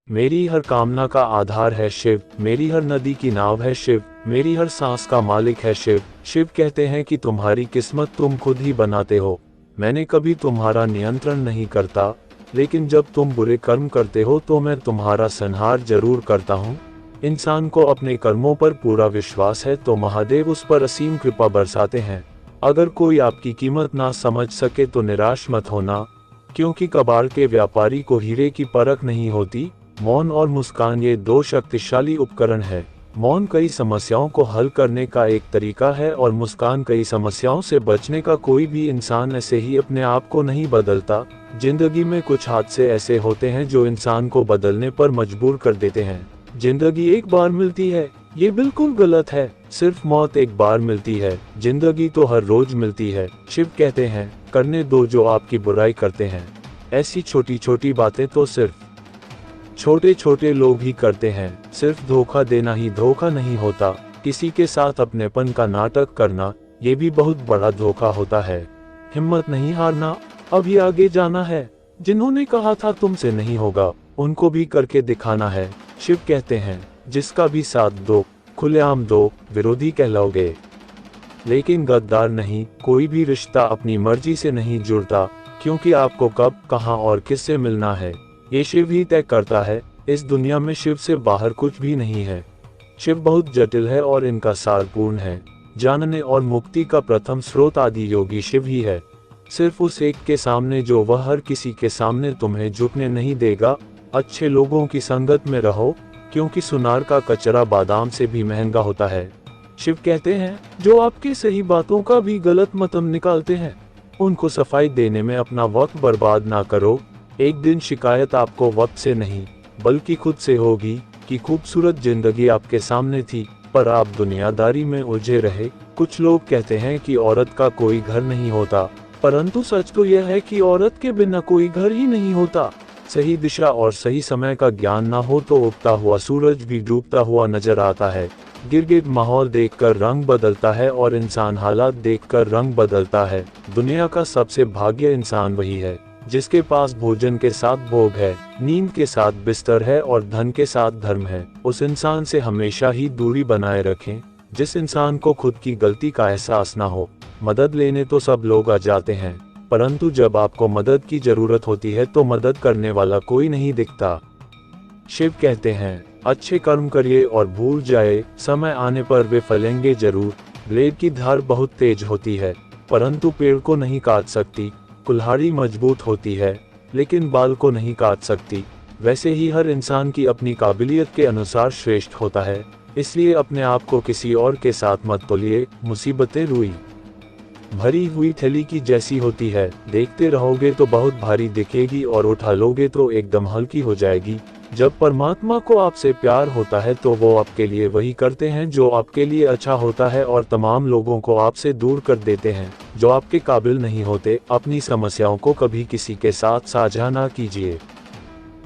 मेरी हर कामना का आधार है शिव, मेरी हर नदी की नाव है शिव, मेरी हर सांस का मालिक है शिव। शिव कहते हैं कि तुम्हारी किस्मत तुम खुद ही बनाते हो, मैंने कभी तुम्हारा नियंत्रण नहीं करता, लेकिन जब तुम बुरे कर्म करते हो तो मैं तुम्हारा संहार जरूर करता हूँ। इंसान को अपने कर्मों पर पूरा विश्वास है तो महादेव उस पर असीम कृपा बरसाते हैं। अगर कोई आपकी कीमत ना समझ सके तो निराश मत होना, क्योंकि कबाड़ के व्यापारी को हीरे की परख नहीं होती। मौन और मुस्कान ये दो शक्तिशाली उपकरण है। मौन कई समस्याओं को हल करने का एक तरीका है और मुस्कान कई समस्याओं से बचने का। कोई भी इंसान ऐसे ही अपने आप को नहीं बदलता। जिंदगी में कुछ हादसे ऐसे होते हैं जो इंसान को बदलने पर मजबूर कर देते हैं। जिंदगी एक बार मिलती है, ये बिल्कुल गलत है। सिर्फ मौत एक बार मिलती है, जिंदगी तो हर रोज मिलती है। शिव कहते हैं, करने दो जो आपकी बुराई करते हैं। ऐसी छोटी छोटी बातें तो सिर्फ छोटे छोटे लोग ही करते हैं। सिर्फ धोखा देना ही धोखा नहीं होता, किसी के साथ अपनेपन का नाटक करना ये भी बहुत बड़ा धोखा होता है। हिम्मत नहीं हारना, अभी आगे जाना है। जिन्होंने कहा था तुमसे नहीं होगा, उनको भी करके दिखाना है। शिव कहते हैं, जिसका भी साथ दो, खुलेआम दो, विरोधी कहलाओगे लेकिन गद्दार नहीं। कोई भी रिश्ता अपनी मर्जी से नहीं जुड़ता, क्योंकि आपको कब, कहां और किससे मिलना है ये शिव ही तय करता है। इस दुनिया में शिव से बाहर कुछ भी नहीं है। शिव बहुत जटिल है और इनका सारपूर्ण है। जानने और मुक्ति का प्रथम स्रोत आदि योगी शिव ही है। सिर्फ उस एक के सामने जो वह हर किसी के सामने तुम्हें झुकने नहीं देगा। अच्छे लोगों की संगत में रहो, क्योंकि सुनार का कचरा बादाम से भी महंगा होता है। शिव कहते हैं, जो आपकी सही बातों का भी गलत मतलब निकालते हैं, उनको सफाई देने में अपना वक्त बर्बाद ना करो। एक दिन शिकायत आपको वक्त से नहीं बल्कि खुद से होगी कि खूबसूरत जिंदगी आपके सामने थी, पर आप दुनियादारी में उलझे रहे। कुछ लोग कहते हैं कि औरत का कोई घर नहीं होता, परंतु सच तो यह है कि औरत के बिना कोई घर ही नहीं होता। सही दिशा और सही समय का ज्ञान ना हो तो उगता हुआ सूरज भी डूबता हुआ नजर आता है। गिरगिट माहौल देखकर रंग बदलता है और इंसान हालात देखकर रंग बदलता है। दुनिया का सबसे भाग्य इंसान वही है जिसके पास भोजन के साथ भोग है, नींद के साथ बिस्तर है और धन के साथ धर्म है। उस इंसान से हमेशा ही दूरी बनाए रखें जिस इंसान को खुद की गलती का एहसास ना हो। मदद लेने तो सब लोग आ जाते हैं, परंतु जब आपको मदद की जरूरत होती है तो मदद करने वाला कोई नहीं दिखता। शिव कहते हैं, अच्छे कर्म करिए और भूल जाए, समय आने पर वे फलेंगे जरूर। ब्लेड की धार बहुत तेज होती है, परंतु पेड़ को नहीं काट सकती। कुल्हाड़ी मजबूत होती है, लेकिन बाल को नहीं काट सकती। वैसे ही हर इंसान की अपनी काबिलियत के अनुसार श्रेष्ठ होता है, इसलिए अपने आप को किसी और के साथ मत तोलिए। मुसीबतें रुई भरी हुई थैली की जैसी होती है, देखते रहोगे तो बहुत भारी दिखेगी और उठा लोगे तो एकदम हल्की हो जाएगी। जब परमात्मा को आपसे प्यार होता है तो वो आपके लिए वही करते हैं जो आपके लिए अच्छा होता है और तमाम लोगों को आपसे दूर कर देते हैं जो आपके काबिल नहीं होते। अपनी समस्याओं को कभी किसी के साथ साझा ना कीजिए,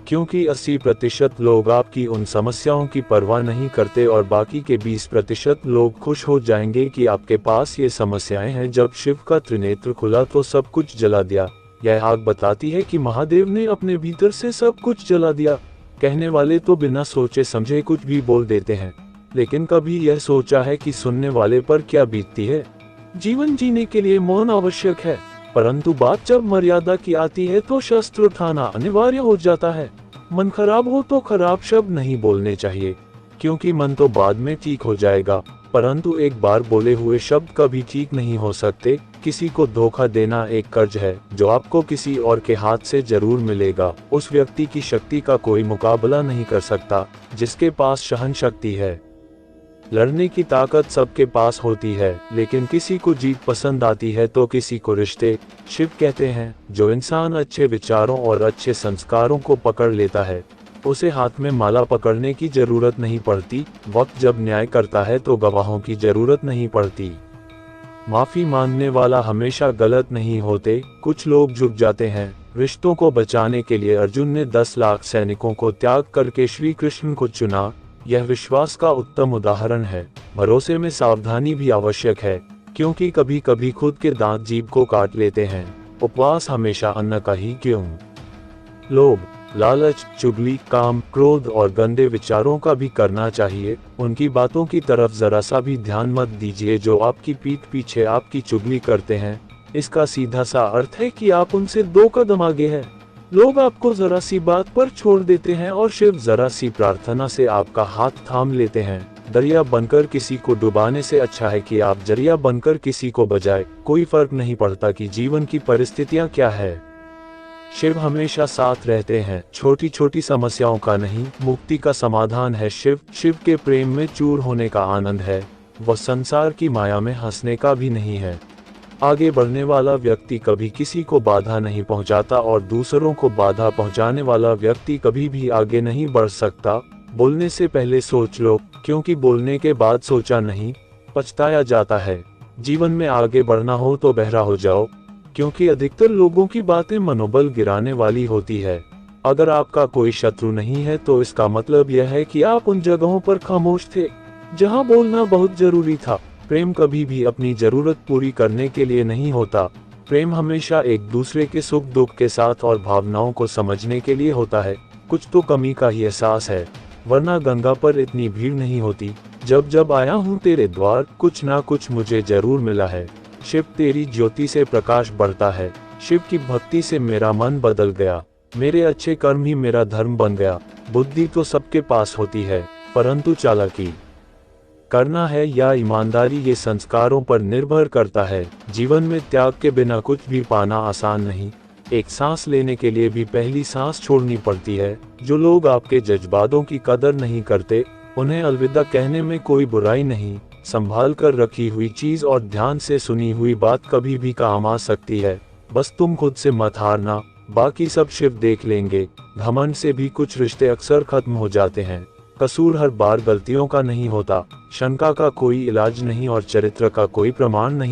क्योंकि 80% लोग आपकी उन समस्याओं की परवाह नहीं करते और बाकी के 20% लोग खुश हो जाएंगे कि आपके पास ये समस्याएं हैं। जब शिव का त्रिनेत्र खुला तो सब कुछ जला दिया। यह आग बताती है कि महादेव ने अपने भीतर से सब कुछ जला दिया। कहने वाले तो बिना सोचे समझे कुछ भी बोल देते हैं, लेकिन कभी यह सोचा है कि सुनने वाले पर क्या बीतती है। जीवन जीने के लिए मौन आवश्यक है, परंतु बात जब मर्यादा की आती है तो शस्त्र उठाना अनिवार्य हो जाता है। मन खराब हो तो खराब शब्द नहीं बोलने चाहिए, क्योंकि मन तो बाद में ठीक हो जाएगा, परंतु एक बार बोले हुए शब्द कभी ठीक नहीं हो सकते। किसी को धोखा देना एक कर्ज है जो आपको किसी और के हाथ से जरूर मिलेगा। उस व्यक्ति की शक्ति का कोई मुकाबला नहीं कर सकता जिसके पास सहन शक्ति है। लड़ने की ताकत सबके पास होती है, लेकिन किसी को जीत पसंद आती है तो किसी को रिश्ते। शिव कहते हैं, जो इंसान अच्छे विचारों और अच्छे संस्कारों को पकड़ लेता है उसे हाथ में माला पकड़ने की जरूरत नहीं पड़ती। वक्त जब न्याय करता है तो गवाहों की जरूरत नहीं पड़ती। माफी मांगने वाला हमेशा गलत नहीं होते। कुछ लोग झुक जाते हैं। रिश्तों को बचाने के लिए अर्जुन ने 10 लाख सैनिकों को त्याग करके श्री कृष्ण को चुना। यह विश्वास का उत्तम उदाहरण है। भरोसे में सावधानी भी आवश्यक है, क्योंकि कभी कभी खुद के दांत जीभ को काट लेते हैं। उपवास हमेशा अन्न का ही क्यों? लोभ लालच, चुगली, काम, क्रोध और गंदे विचारों का भी करना चाहिए। उनकी बातों की तरफ जरा सा भी ध्यान मत दीजिए जो आपकी पीठ पीछे आपकी चुगली करते हैं। इसका सीधा सा अर्थ है कि आप उनसे 2 कदम आगे हैं। लोग आपको जरा सी बात पर छोड़ देते हैं और सिर्फ जरा सी प्रार्थना से आपका हाथ थाम लेते हैं। दरिया बनकर किसी को डुबाने से अच्छा है कि आप जरिया बनकर किसी को बचाएं। कोई फर्क नहीं पड़ता कि जीवन की परिस्थितियां क्या है, शिव हमेशा साथ रहते हैं। छोटी छोटी समस्याओं का नहीं, मुक्ति का समाधान है शिव। शिव के प्रेम में चूर होने का आनंद है, वह संसार की माया में हंसने का भी नहीं है। आगे बढ़ने वाला व्यक्ति कभी किसी को बाधा नहीं पहुंचाता और दूसरों को बाधा पहुंचाने वाला व्यक्ति कभी भी आगे नहीं बढ़ सकता। बोलने से पहले सोच लो, क्योंकि बोलने के बाद सोचा नहीं, पछताया जाता है। जीवन में आगे बढ़ना हो तो बहरा हो जाओ, क्योंकि अधिकतर लोगों की बातें मनोबल गिराने वाली होती है। अगर आपका कोई शत्रु नहीं है तो इसका मतलब यह है कि आप उन जगहों पर खामोश थे जहां बोलना बहुत जरूरी था। प्रेम कभी भी अपनी जरूरत पूरी करने के लिए नहीं होता। प्रेम हमेशा एक दूसरे के सुख दुख के साथ और भावनाओं को समझने के लिए होता है। कुछ तो कमी का ही एहसास है, वरना गंगा पर इतनी भीड़ नहीं होती। जब जब आया हूँ तेरे द्वार, कुछ ना कुछ मुझे जरूर मिला है। शिव तेरी ज्योति से प्रकाश बढ़ता है। शिव की भक्ति से मेरा मन बदल गया। मेरे अच्छे कर्म ही मेरा धर्म बन गया। बुद्धि तो सबके पास होती है, परंतु चालाकी करना है या ईमानदारी ये संस्कारों पर निर्भर करता है। जीवन में त्याग के बिना कुछ भी पाना आसान नहीं। एक सांस लेने के लिए भी पहली सांस छोड़नी पड़ती है। जो लोग आपके जज्बातों की कदर नहीं करते, उन्हें अलविदा कहने में कोई बुराई नहीं। संभाल कर रखी हुई चीज और ध्यान से सुनी हुई बात कभी भी काम आ सकती है। बस तुम खुद से मत हारना, बाकी सब शिव देख लेंगे। घमंड से भी कुछ रिश्ते अक्सर खत्म हो जाते हैं। कसूर हर बार गलतियों का नहीं होता, शंका का कोई इलाज नहीं और चरित्र का कोई प्रमाण नहीं।